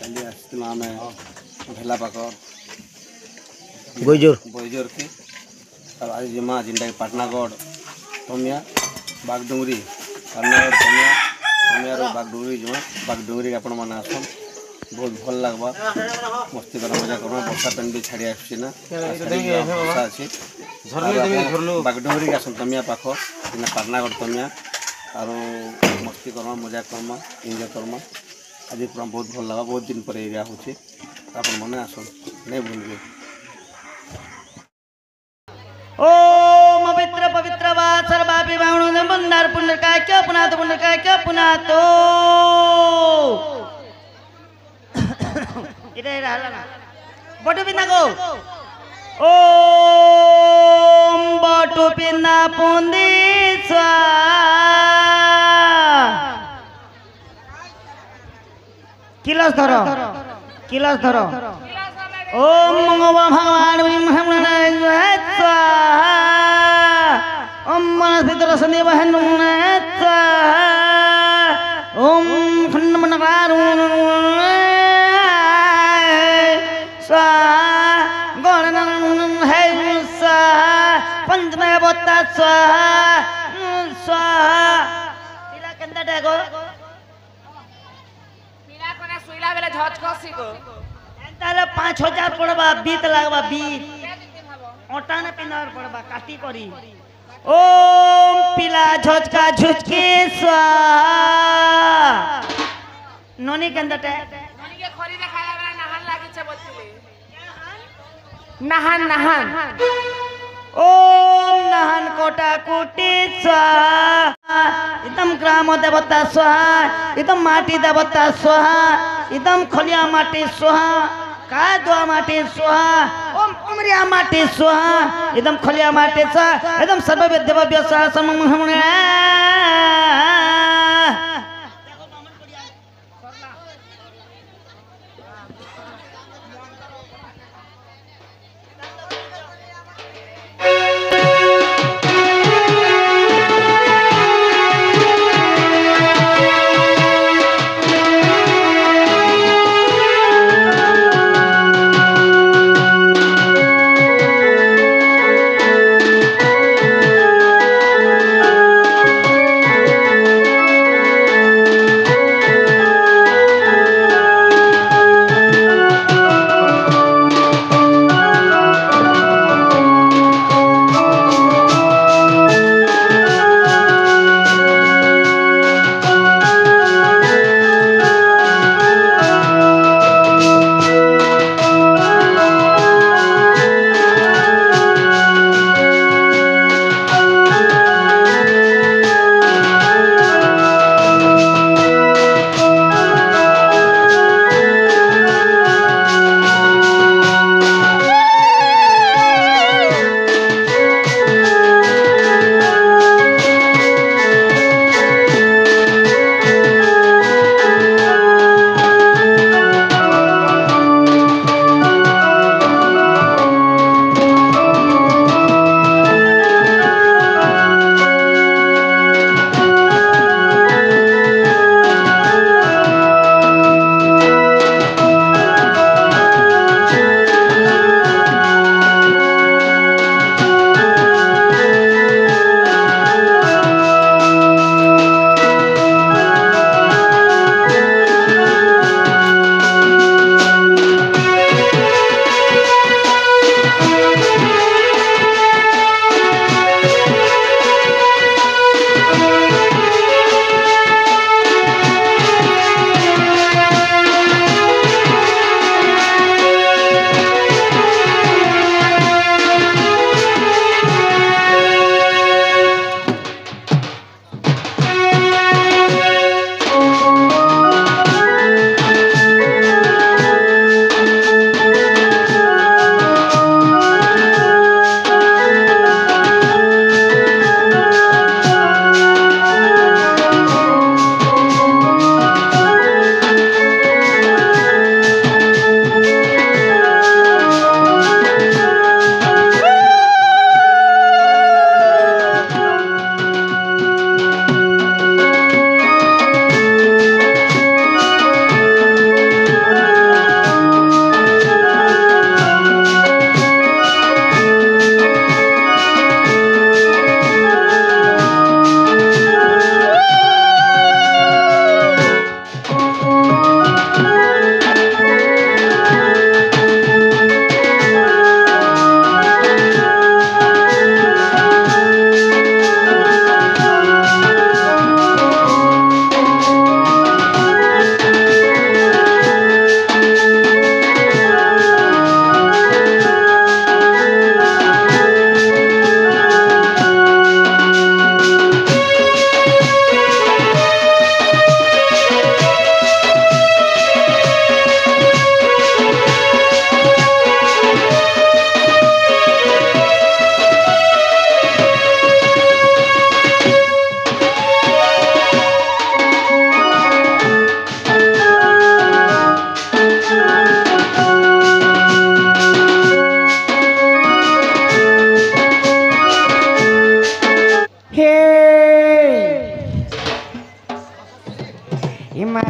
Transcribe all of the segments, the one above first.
काली आसला आम भेला पाक बईजोर के आज जिमा जिनटा पाटनागढ़ तमिया बागडुंगरी पाटनागढ़ तमिया बागडुंगरी जिमा बागडुंगरी आपण मैंने आसन बहुत भल लगवा मस्ती कर मजा कर वर्षा पेन भी छाड़ी आना वर्षा अच्छी बागडुंगरी आसन तमिया पाख पाटनागढ़ तमिया और मस्ती करमा मजा करमा एंजॉय करमा आज पूरा बहुत भल लगा बहुत दिन पर एरिया होचे अपन मने आसन नहीं भूलबे। ओम पवित्र पवित्र वा सर्वापि बाणुन बंदार पुण्यकाय क्या पुनातो इधर रहला ना बटु बिना को ओम बटु बिना पुंदी स्वा किलस धरो ओम भगवान ओम मनस्पितर सन्देवहन ओम खंडमनकार स्वाहा गणन है स्वाहा पंचमय बोता स्वाहा इला केंदा डेगो मीरा कोना सुइला बेले झच खसी गो ताले 5000 पड़बा बीत लागबा बीत ओटा ने पिनार पड़बा काटी करी ओम पिला झचका झुचके स्वाहा नोनी केंदटे ननी के खरी देखाया बेला नहान लागी छे बोलतिले नहान ओम नहान कोटा कुटी स्वाहा इदम ग्राम देवता स्वाहा इदम माटी देवता स्वाहा इदम खलिया माटी स्वाहा का दुआ माटी स्वाहा ओम उमरिया माटी स्वाहा इदम खलिया माटी स्वाहा इदम सर्व देवव्य स्वाहा सममहमण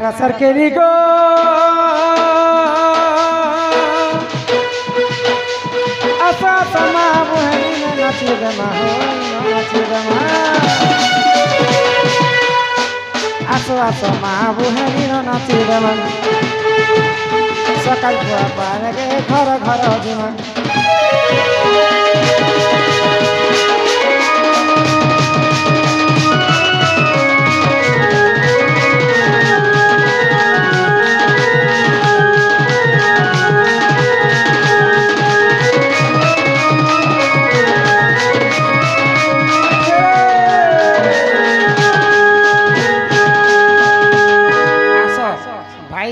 सारा सरकेरी गो आसा समा बुहरी नाची गमा हो नाची गमा आसो आसो मा बुहरी नाची गमा सकाल बुआ पारे घर घर जीवन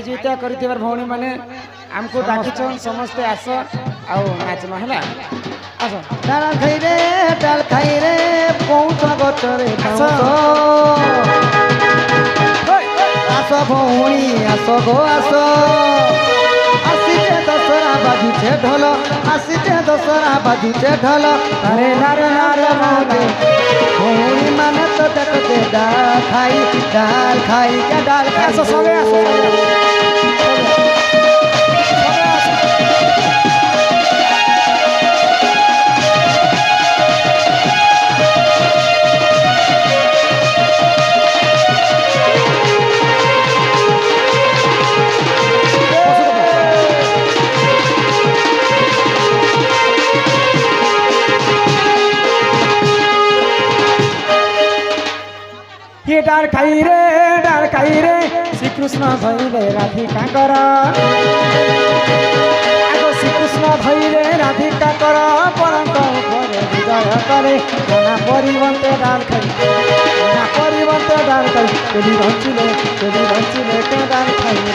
जीता कर भौणी मैंने आमको डाकिछन समस्ते आस आउ नाचमा है आस डाल खाई रे पौच गचरे आस भौणी आस गो आस आसीचे दसरा बाजुचे ढोल आसीचे दसरा बाजुचे ढोल अरे नारे नारे मागे भौणी माने तो देखते डाल खाई के डाल खाई आस सबे आस डाल खाई रे श्री कृष्ण भैले राधिका कर आगो श्री कृष्ण भैले राधिका कर परंत उपरे विजय करे नाना परिवंते डाल खाई तेली रंचिले के डाल खाई रे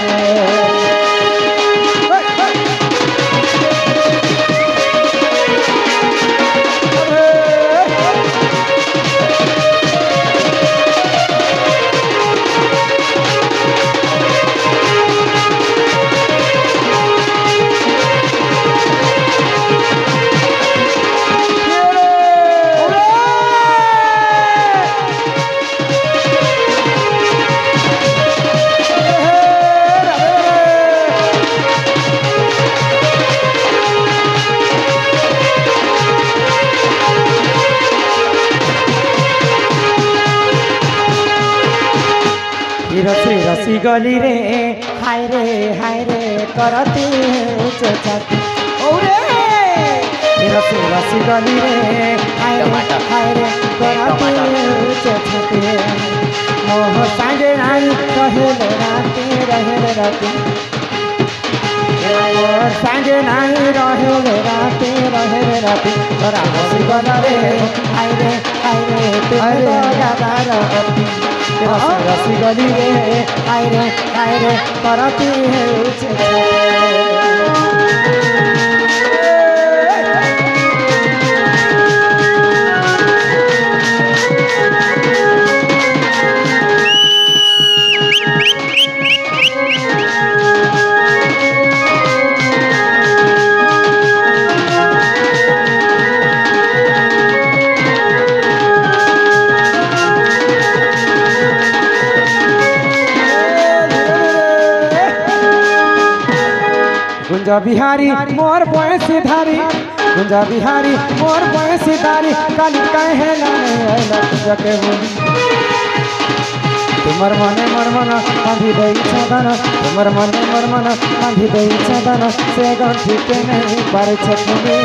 रसी गली रे हाय रे करती ऊंचे छाती ओरे रसी गली रे हाय रे करती ऊंचे छाती मोह सांगे नाई रहेले राती मोह सांगे नाई रहेले राती तोरा रसी गला रे हाय रे तेरे गादार रसी गली रे हाय रे करती है ऊंचे गुंजा बिहारी मोर बयसी धारी गुंजा बिहारी मोर बयसी धारी काली कहे लाने आइला जके बोली तुमर मने मन बांधी दई छदन तुमर मने मन बांधी दई छदन से गंठी के नहीं पार छकने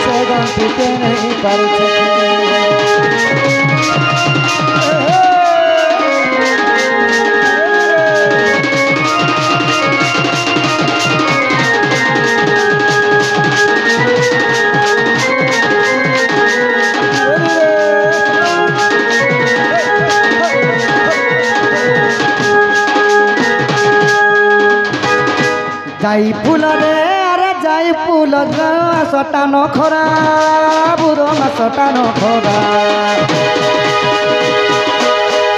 से गंठी के नहीं पार छकने जाई फूल रे अरे जाई फूल सटा नखरा बुरो सटा नखरा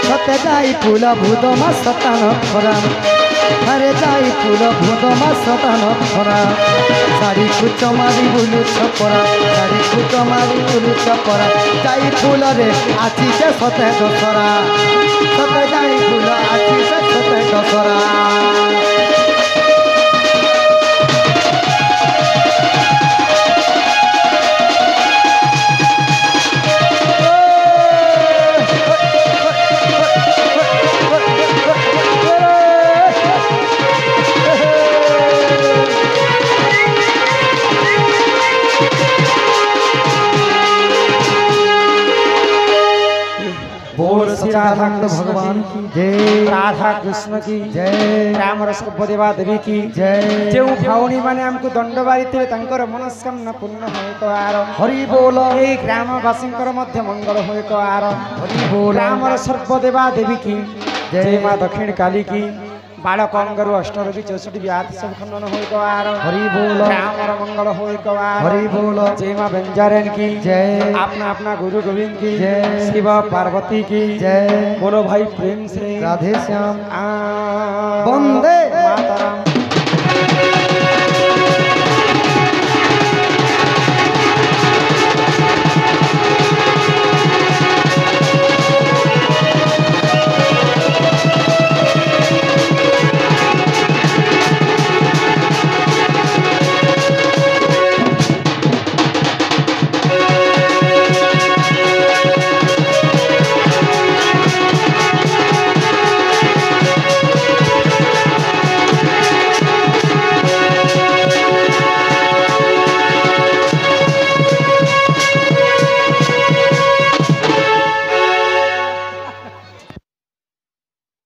सते जाई फूल भूत सटा नखरा আরে যাই ফুল ভূত মাস দান ধরা শাড়ি কুচ মারি বুলু ছপরা শাড়ি কুচ মারি বুলু ছপরা যাই ফুলরে আছিছে সতে দশরা সতে যাই ফুল আছিছে সতে দশরা बोल श्री राधा कृष्ण भगवान की जय राधा कृष्ण की जय राम रस देवा देवी की जय जो भावनी माने हमको दंड बारिते तंकर मनस्कामना पूर्ण होय कवार हरि बोल ए ग्रामवासींकर मध्य मंगल होय कवार हरि बोल राम रस देवा देवी की जय मां दक्षिण काली की बालक अंगरु अष्टरोगी 64 व्याध सब खंडन होय कवार हरि बोल रामर मंगल होय कवार हरि बोल जय मां बंजारन की जय अपना अपना गुरु गोविंद की जय शिव पार्वती की जय बोलो भाई प्रेम से राधे श्याम